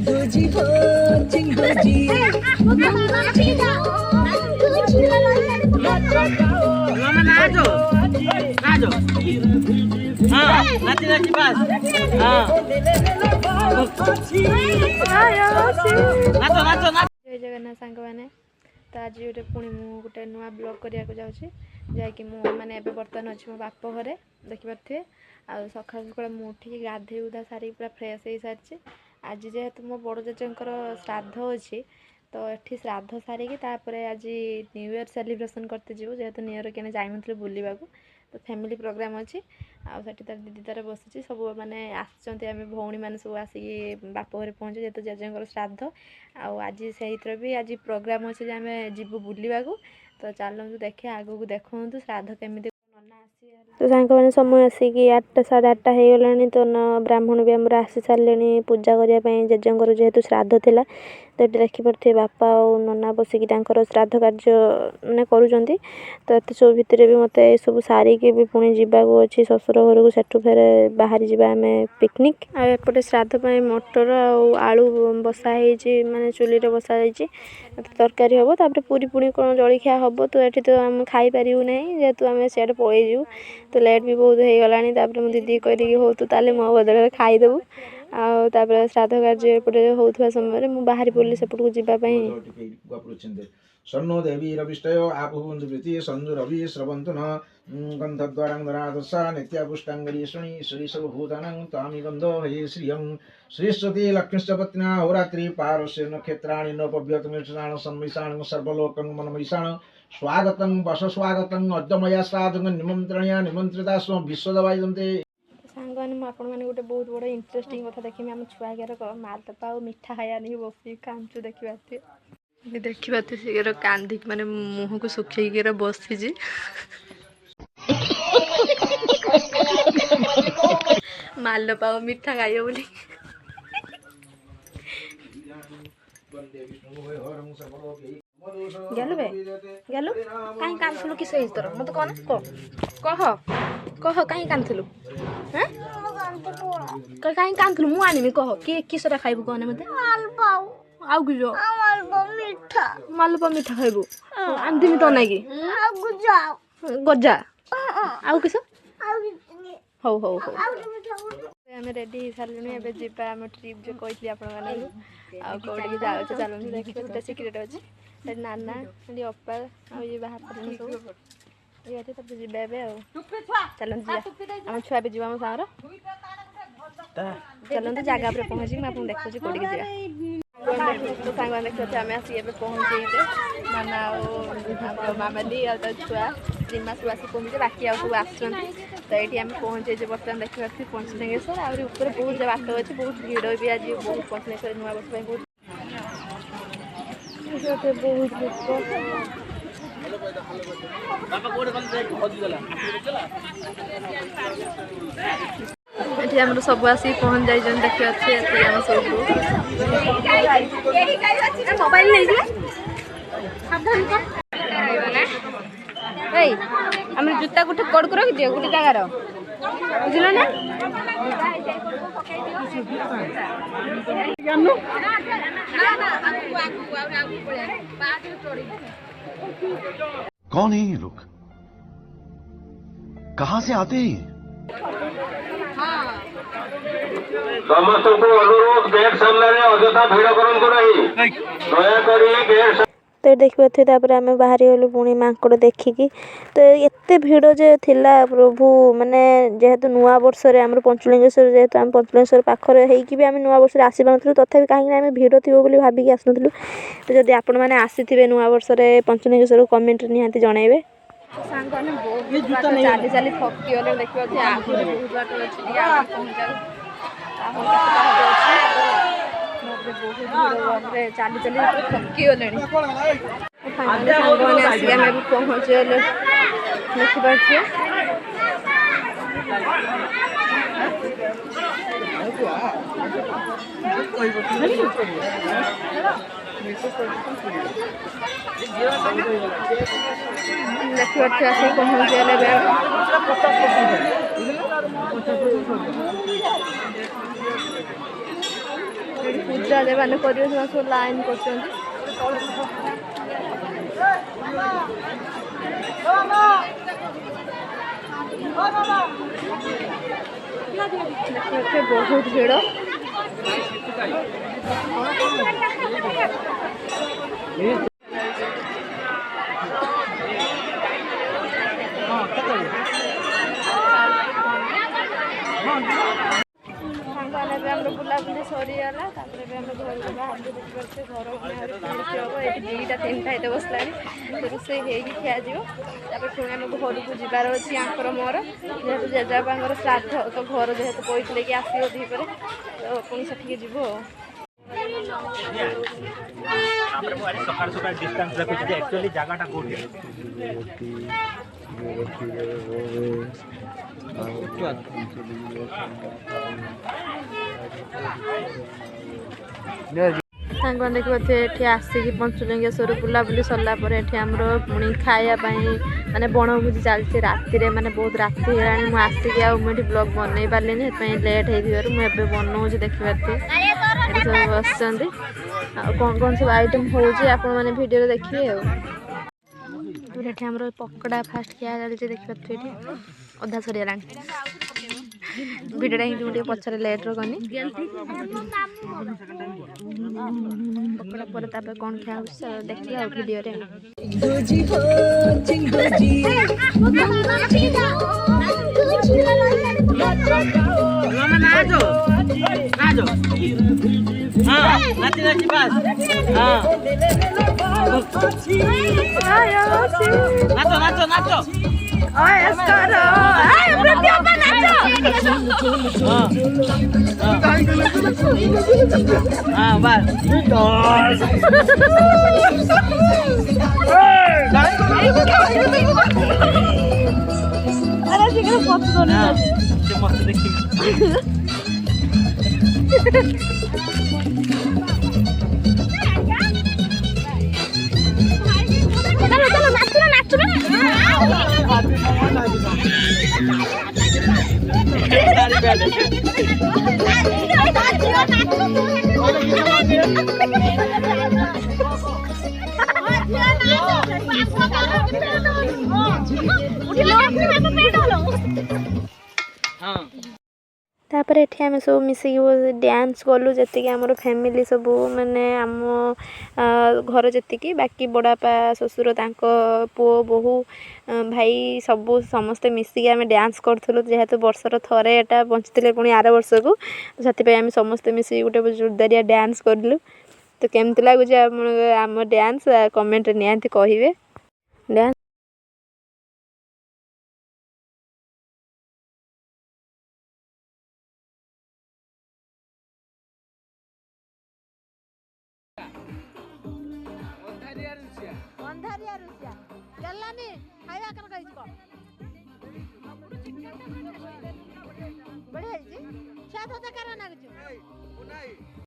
चिंगूजी हो चिंगूजी नाचो नाचो हाँ नाची नाची बस हाँ नाचो नाचो नाचो। जय जगन्नाथ सांग मैंने तो आज गोटे पुणी गोटे नुआ ब्लॉग करने जाऊँगी जैकि मैंने बर्तमान अच्छी मो बाप घरे देखिपे आ सका सका उठिक गाधे उधा सारी पूरा फ्रेश हो सारी आज जेहेतु मो बड़ जेजेंकर श्राद्ध अच्छी तो ये श्राद्ध सारिकी आज न्यू ईयर सेलिब्रेशन करते जीव जेहेतु न्यू ईयर क्या जाइनु बुलवा तो फैमिली प्रोग्राम अच्छी आठ तार दीदी तार बसी सब मैंने आम भौणी मैंने सब आसिक बाप घर पहुँचे जेहेतु जेजेंकर श्राद्ध आज से भी आज प्रोग्राम अच्छे आम जीवु बुलवा तो चलतु देखिए आगू देखूँ श्राद्ध केमी तो सांग मैंने समय आसिक 8टा 8:30 हो गला तो ब्राह्मण भी आमर आसी सारे पूजा करने जेजेंकर जेहेतु श्राद्ध थिला तो ये देखिपे बापा और नना बसिकी श्राद्ध कार्य मैंने करूँ तो ये सब भितर भी मत सब सारिकी भी पुणी जावाक अच्छी ससुर घर को सेठू फेर बाहरी जावा आम पिकनिक आएपटे श्राद्ध मटर आलू बसा माने चुली बसा तरकारी हम तापर पूरी पुणी कौन जलखिया हम तो ये तो आम खाई पारू ना जेहेतु आम सियाड़े पलू तो लेट भी बहुत हो गला मो दीदी कही हो तू ताले मो बदल खाईदेबू आपर श्राद्ध कार्य एपटे होता समय मुझे बाहरी पड़ी सेपट को जावाई सन्नो देवी रविष्टयो आपुहुंसु प्रीति संजु रवि स्रवन्तु न गन्धद्वारं दरादसा नित्यापुष्टाङ्गरी शनि श्री सर्वभूतानां तामि गन्धो हे श्रियं श्रीश्रुति लक्ष्मीश्च पत्न्या होरात्रि पारस्य नक्षत्राणि न पव्यतमिषाण संमिषाण सर्वलोकं मनमैषाण स्वागतं वश स्वागतं अद्यमया साधुं निमन्त्रणया निमन्त्रिता स्व विश्वदवायन्ते सांग मैंने गोटे बहुत बड़ा इंटरेस्टिंग कथा देखी आम छुआ घर मालदपा और मिठा खाया नहीं बस कांचु देखा सी कांधिक माने मुह को सुखी बसी मालदपा और मिठा खाइए बोली गलु बे गलु कहीं कांदलु किस तोर मत कह कह कहीं कांदलु कहीं कांदलु मु आनिमी कह किसरा खाइबु कहना मते आउ कि मालपा मिठा खाइबु आंधिमी तो नाइ कि गजा आउ किस हौ हौ हौ आम रेडी हो सारे एवं जावा आम ट्रिप जो कही आपड़ी जाऊँ चलते देखिए गोटे सिक्रेट अच्छे नाना अप्पा ये बाहर सब ये जावा चलते आम छुआ भी जाम सागर चलते जगह पर पहुँची मुझे देखा कौटी तो सांग देखते आम आसिक पहुँचे नाना मामाली छुआ जिमा सब आस पहुँचे बाकी आउ सब आसुँच तो ये आम पहुँचे बर्तमान देखा पंचलिंगेश्वर आहरी ऊपर बहुत बात अच्छे बहुत भिड़ भी आज बहुत पंचलिंगेश्वर नुआ वर्ष बहुत ये आम सब आसिक पहुँच जाइए देखिए अच्छे आम सब मोबाइल आम जूता गोटे कड़ को रखी दियो गोटे जगार बुझल ना कौन है ये लोग कहाँ से आते हैं समस्त को अनुरोध गेट सामने अजथा भिड़ करंतु नहीं दया करी गेट तो देखिए आम बाहरी गलु पुणी मांकड़ देखिकी तो एत भिड़ जे थिला प्रभु माने जेहेतु नुआ वर्ष आम पंचलिंगेश्वर जेहेतु आम पंचलिंगेश्वर पाखरे होइकी भी आम नुआ वर्ष आसी पारुनथलु तथापि कहीं आम भिड़ थी बोली भाविकी आसुनथलु तो जदि आपण मैंने आसीथिबे नुआ वर्ष पंचलिंगेश्वर कमेंट निहाती जनइबे सांग चली चली थकी गले देखिए आगे बहुत बाट अच्छी चली चली थकी गले फाइनली आसिक आम पहुँच गले देखिपे देखिए आसिक पहुँच गले पूजा जे मैंने कर सब लाइन कर बहुत भीड़ बुलाबुली सरीगला घर को बाहर देखिए घर ये दुईटा तीन टाइम बसला रोसे खिया पुणी आम घर को जबार अच्छी आंकर मोर जेहेतु जेजाबांर श्राद्ध तो घर जेहेतु कहते कि आसो दीपर तो पुणी से जीव सकाल सकाल डिस्टेंस रखुची एक्चुअली जगहटा कोठी सामान देखिए ये आसिक पंचलिंगेश्वर बुलाबुली सरला आमर पुणी खायापी माने बनभोजी चलती राति माने बहुत राति है आसिक मुझे ब्लॉग बनई पारे लेट हो मुझे बनाऊँ देखिए सब बस कौन कौन सब आइटम होने वीडियो देखिए आमर पकड़ा फास्ट खिया चलती देखिए अधा सरीगला भिडियोटा हिंदी पचर लेट कनी पकड़ा पर कौन खिया देखिए वीडियो होजी हो चिंगोजी नाचो नाचो हाँ नाची नाची बस हाँ नाचो नाचो नाचो हाँ बस मस्त देखी तापर एठी आम सब मिसिक डांस कलु जी आम फैमिली सब माने आम घर जी बाकी बड़ापा ससुर पुओ बोहू भाई सबू समस्ते मिसिक आम डांस करूँ जेहेतु वर्षर थरे एटा बंचते पुणी आर वर्ष को से आम समस्ते मिसिक गोटे जोरदारिया डांस कलु तो केमती लगुच आम डांस कमेंट निहाती कहे डांस बढ़िया